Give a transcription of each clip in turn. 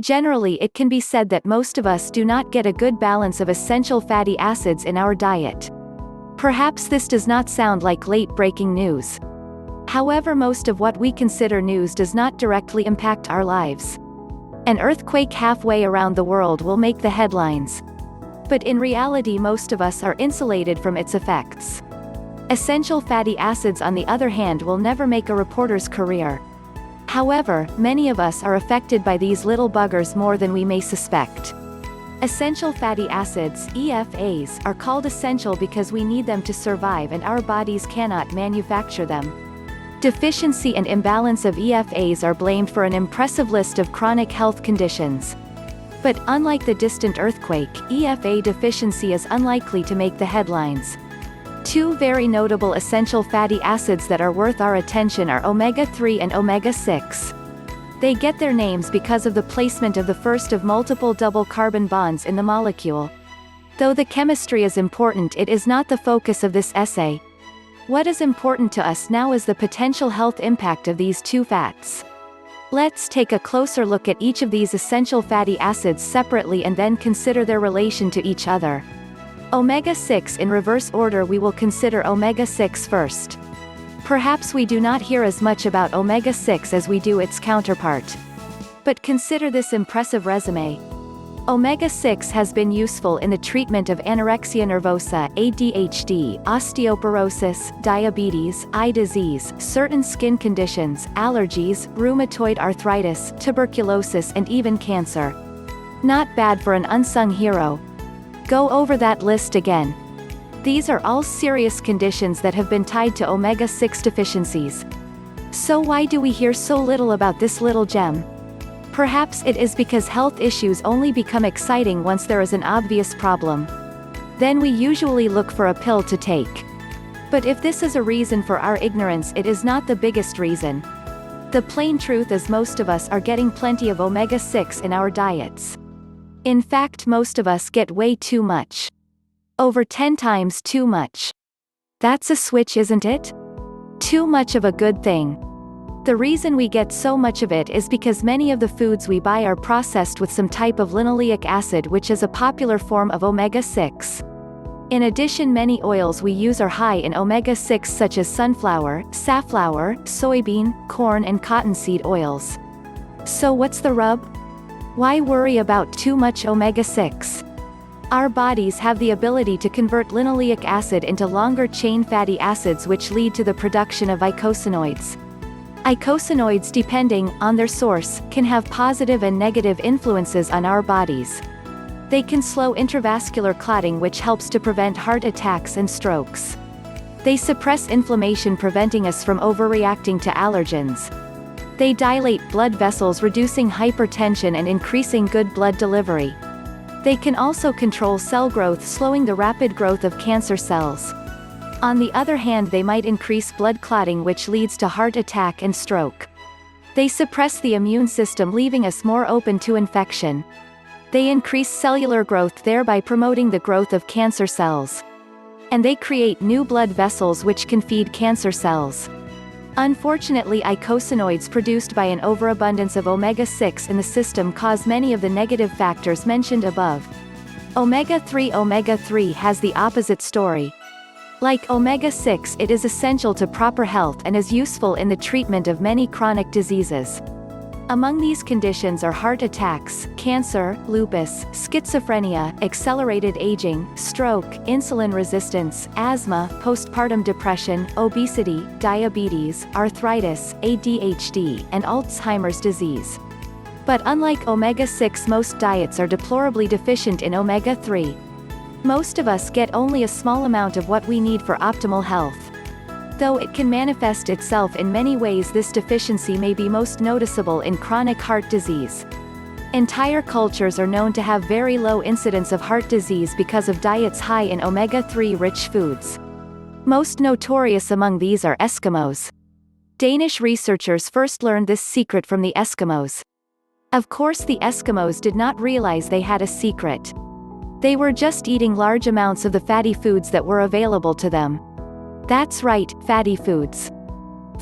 Generally, it can be said that most of us do not get a good balance of essential fatty acids in our diet. Perhaps this does not sound like late-breaking news. However, most of what we consider news does not directly impact our lives. An earthquake halfway around the world will make the headlines. But in reality, most of us are insulated from its effects. Essential fatty acids, on the other hand, will never make a reporter's career. However, many of us are affected by these little buggers more than we may suspect. Essential fatty acids, EFAs, are called essential because we need them to survive and our bodies cannot manufacture them. Deficiency and imbalance of EFAs are blamed for an impressive list of chronic health conditions. But, unlike the distant earthquake, EFA deficiency is unlikely to make the headlines. Two very notable essential fatty acids that are worth our attention are omega-3 and omega-6. They get their names because of the placement of the first of multiple double carbon bonds in the molecule. Though the chemistry is important, it is not the focus of this essay. What is important to us now is the potential health impact of these two fats. Let's take a closer look at each of these essential fatty acids separately and then consider their relation to each other. Omega-6 in reverse order. We will consider omega-6 first. Perhaps we do not hear as much about omega-6 as we do its counterpart. But consider this impressive resume. Omega-6 has been useful in the treatment of anorexia nervosa, ADHD, osteoporosis, diabetes, eye disease, certain skin conditions, allergies, rheumatoid arthritis, tuberculosis, and even cancer. Not bad for an unsung hero. Go over that list again. These are all serious conditions that have been tied to omega-6 deficiencies. So why do we hear so little about this little gem? Perhaps it is because health issues only become exciting once there is an obvious problem. Then we usually look for a pill to take. But if this is a reason for our ignorance, it is not the biggest reason. The plain truth is most of us are getting plenty of omega-6 in our diets. In fact, most of us get way too much. Over 10 times too much. That's a switch, isn't it? Too much of a good thing. The reason we get so much of it is because many of the foods we buy are processed with some type of linoleic acid, which is a popular form of omega-6. In addition, many oils we use are high in omega-6, such as sunflower, safflower, soybean, corn, and cottonseed oils. So what's the rub? Why worry about too much omega-6? Our bodies have the ability to convert linoleic acid into longer-chain fatty acids, which lead to the production of eicosanoids. Eicosanoids, depending on their source, can have positive and negative influences on our bodies. They can slow intravascular clotting, which helps to prevent heart attacks and strokes. They suppress inflammation, preventing us from overreacting to allergens. They dilate blood vessels, reducing hypertension and increasing good blood delivery. They can also control cell growth, slowing the rapid growth of cancer cells. On the other hand, they might increase blood clotting, which leads to heart attack and stroke. They suppress the immune system, leaving us more open to infection. They increase cellular growth, thereby promoting the growth of cancer cells. And they create new blood vessels, which can feed cancer cells. Unfortunately, eicosanoids produced by an overabundance of omega-6 in the system cause many of the negative factors mentioned above. Omega-3 has the opposite story. Like omega-6, it is essential to proper health and is useful in the treatment of many chronic diseases. Among these conditions are heart attacks, cancer, lupus, schizophrenia, accelerated aging, stroke, insulin resistance, asthma, postpartum depression, obesity, diabetes, arthritis, ADHD, and Alzheimer's disease. But unlike omega-6, most diets are deplorably deficient in omega-3. Most of us get only a small amount of what we need for optimal health. Though it can manifest itself in many ways, this deficiency may be most noticeable in chronic heart disease. Entire cultures are known to have very low incidence of heart disease because of diets high in omega-3 rich foods. Most notorious among these are Eskimos. Danish researchers first learned this secret from the Eskimos. Of course, the Eskimos did not realize they had a secret. They were just eating large amounts of the fatty foods that were available to them. That's right, fatty foods.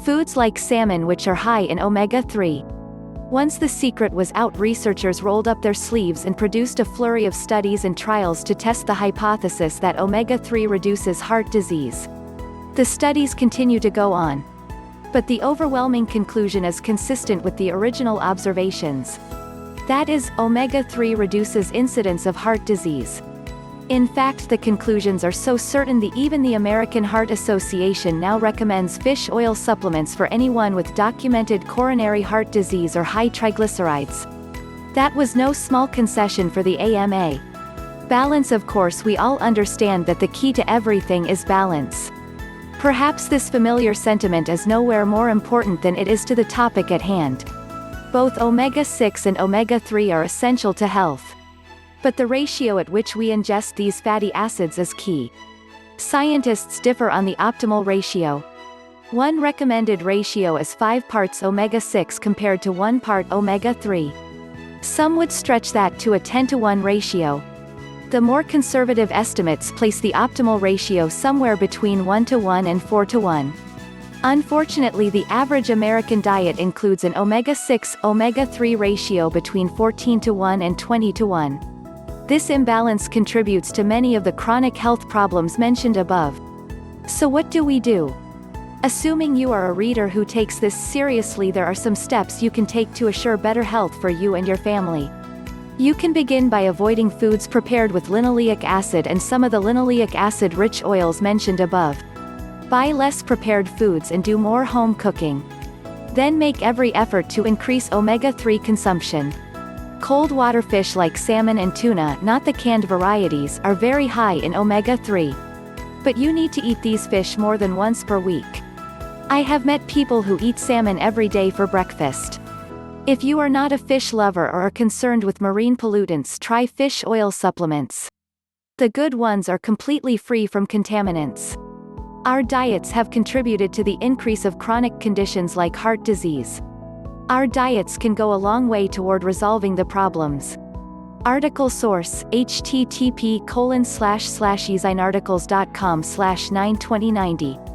Foods like salmon, which are high in omega-3. Once the secret was out, researchers rolled up their sleeves and produced a flurry of studies and trials to test the hypothesis that omega-3 reduces heart disease. The studies continue to go on. But the overwhelming conclusion is consistent with the original observations. That is, omega-3 reduces incidence of heart disease. In fact, the conclusions are so certain that even the American Heart Association now recommends fish oil supplements for anyone with documented coronary heart disease or high triglycerides. That was no small concession for the AMA. Balance. Of course, we all understand that the key to everything is balance. Perhaps this familiar sentiment is nowhere more important than it is to the topic at hand. Both omega-6 and omega-3 are essential to health. But the ratio at which we ingest these fatty acids is key. Scientists differ on the optimal ratio. One recommended ratio is 5 parts omega-6 compared to 1 part omega-3. Some would stretch that to a 10-to-1 ratio. The more conservative estimates place the optimal ratio somewhere between 1-to-1 and 4-to-1. Unfortunately, the average American diet includes an omega-6, omega-3 ratio between 14-to-1 and 20-to-1. This imbalance contributes to many of the chronic health problems mentioned above. So what do we do? Assuming you are a reader who takes this seriously, there are some steps you can take to assure better health for you and your family. You can begin by avoiding foods prepared with linoleic acid and some of the linoleic acid-rich oils mentioned above. Buy less prepared foods and do more home cooking. Then make every effort to increase omega-3 consumption. Cold water fish like salmon and tuna, not the canned varieties, are very high in omega-3. But you need to eat these fish more than once per week. I have met people who eat salmon every day for breakfast. If you are not a fish lover or are concerned with marine pollutants, try fish oil supplements. The good ones are completely free from contaminants. Our diets have contributed to the increase of chronic conditions like heart disease. Our diets can go a long way toward resolving the problems. Article source: http://ezinarticles.com/92090